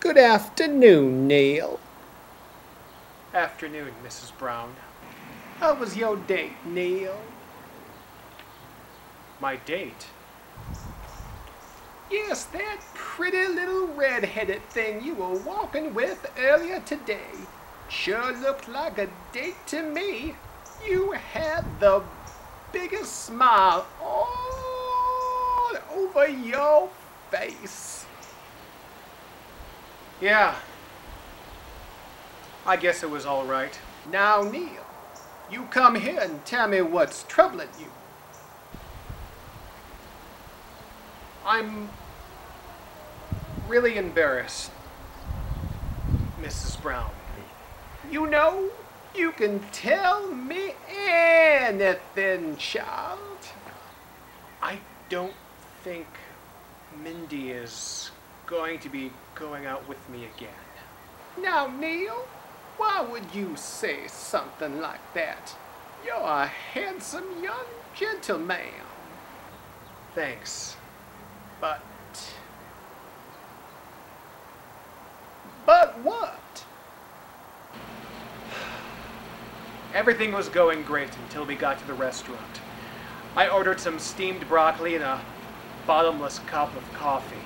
Good afternoon, Neil. Afternoon, Mrs. Brown. How was your date, Neil? My date? Yes, that pretty little red-headed thing you were walking with earlier today. Sure looked like a date to me. You had the biggest smile all over your face. Yeah. I guess it was all right. Now, Neil, you come here and tell me what's troubling you. I'm really embarrassed, Mrs. Brown. You know, you can tell me anything, child. I don't think Mindy is going to be going out with me again. Now, Neil, why would you say something like that? You're a handsome young gentleman. Thanks. But what? Everything was going great until we got to the restaurant. I ordered some steamed broccoli and a bottomless cup of coffee.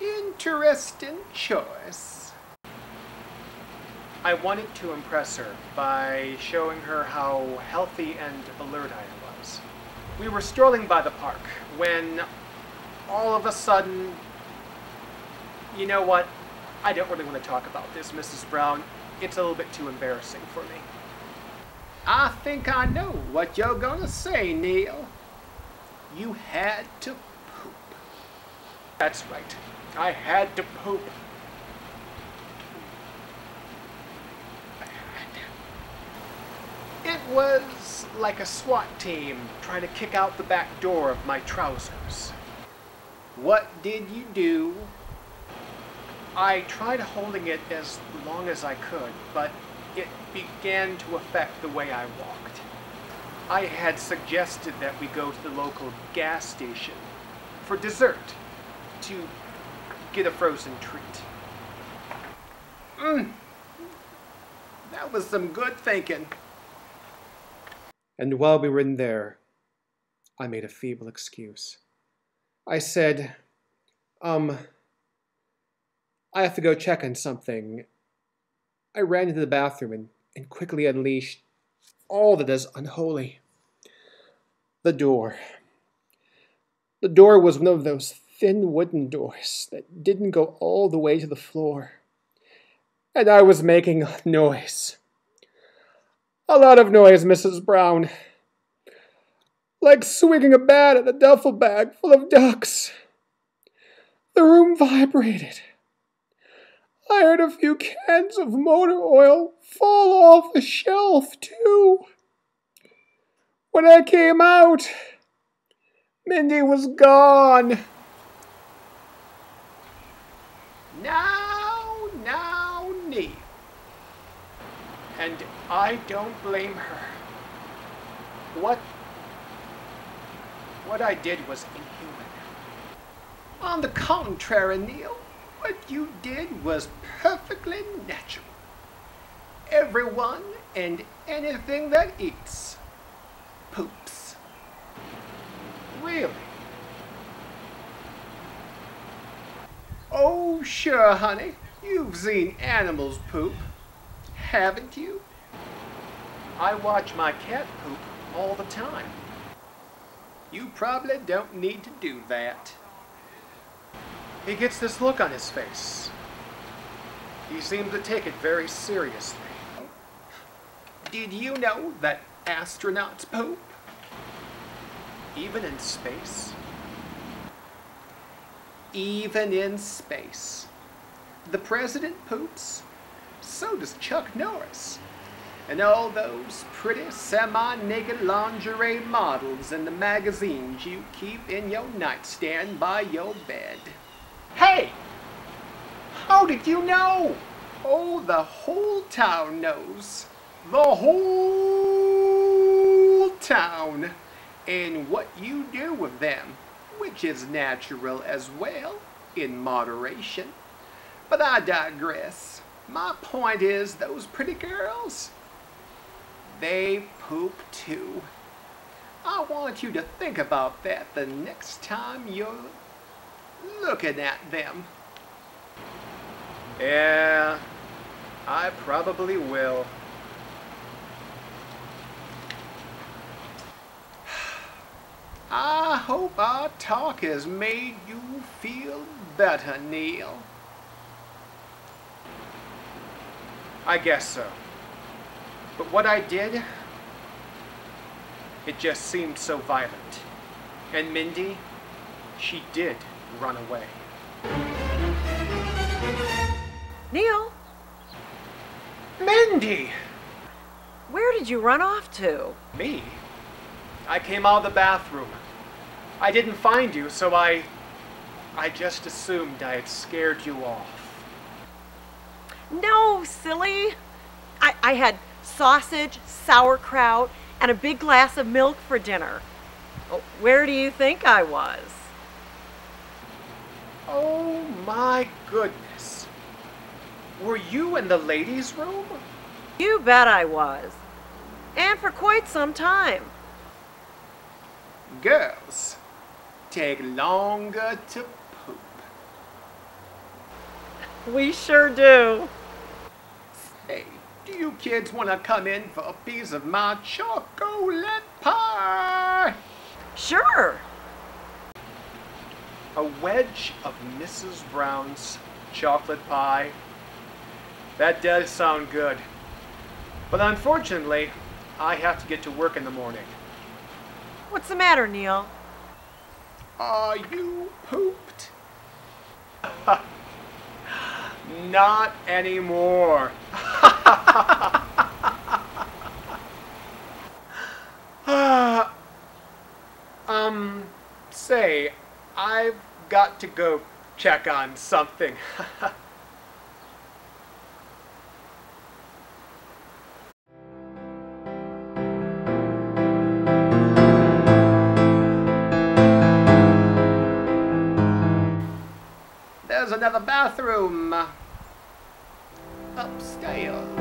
Interesting choice. I wanted to impress her by showing her how healthy and alert I was. We were strolling by the park when all of a sudden, you know what? I don't really want to talk about this, Mrs. Brown. It's a little bit too embarrassing for me. I think I know what you're gonna say, Neil. You had to poop. That's right. I had to poop. It was like a SWAT team trying to kick out the back door of my trousers. What did you do? I tried holding it as long as I could, but it began to affect the way I walked. I had suggested that we go to the local gas station for dessert to get a frozen treat. That was some good thinking. And while we were in there, I made a feeble excuse. I said, I have to go check on something. I ran into the bathroom and quickly unleashed all that is unholy. The door. The door was one of those thin wooden doors that didn't go all the way to the floor. And I was making a noise. A lot of noise, Mrs. Brown. Like swinging a bat at a duffel bag full of ducks. The room vibrated. I heard a few cans of motor oil fall off the shelf, too. When I came out, Mindy was gone. Now, Neil. And I don't blame her. What I did was inhuman. On the contrary, Neil, what you did was perfectly natural. Everyone and anything that eats poops. Really? Oh, sure, honey. You've seen animals poop, haven't you? I watch my cat poop all the time. You probably don't need to do that. He gets this look on his face. He seems to take it very seriously. Did you know that astronauts poop? Even in space? Even in space. The president poops. So does Chuck Norris. And all those pretty semi-naked lingerie models in the magazines you keep in your nightstand by your bed. Hey! How did you know? Oh, the whole town knows. The whole town. And what you do with them, which is natural as well. in moderation. But I digress. My point is, those pretty girls, they poop too. I want you to think about that the next time you're looking at them. Yeah, I probably will. I hope our talk has made you feel better, Neil. I guess so. But what I did, it just seemed so violent. And Mindy, she did run away. Neil, Mindy! where did you run off to? Me? I came out of the bathroom. I didn't find you, so I just assumed I had scared you off. No, silly. I had sausage, sauerkraut, and a big glass of milk for dinner. Oh, where do you think I was? Oh my goodness. Were you in the ladies' room? You bet I was. And for quite some time. Girls take longer to poop. We sure do. Hey, do you kids want to come in for a piece of my chocolate pie? Sure. A wedge of Mrs. Brown's chocolate pie. That does sound good. But unfortunately, I have to get to work in the morning. What's the matter, Neil? Are you pooped? Not anymore. Say, I've got to go check on something. There's another bathroom upstairs.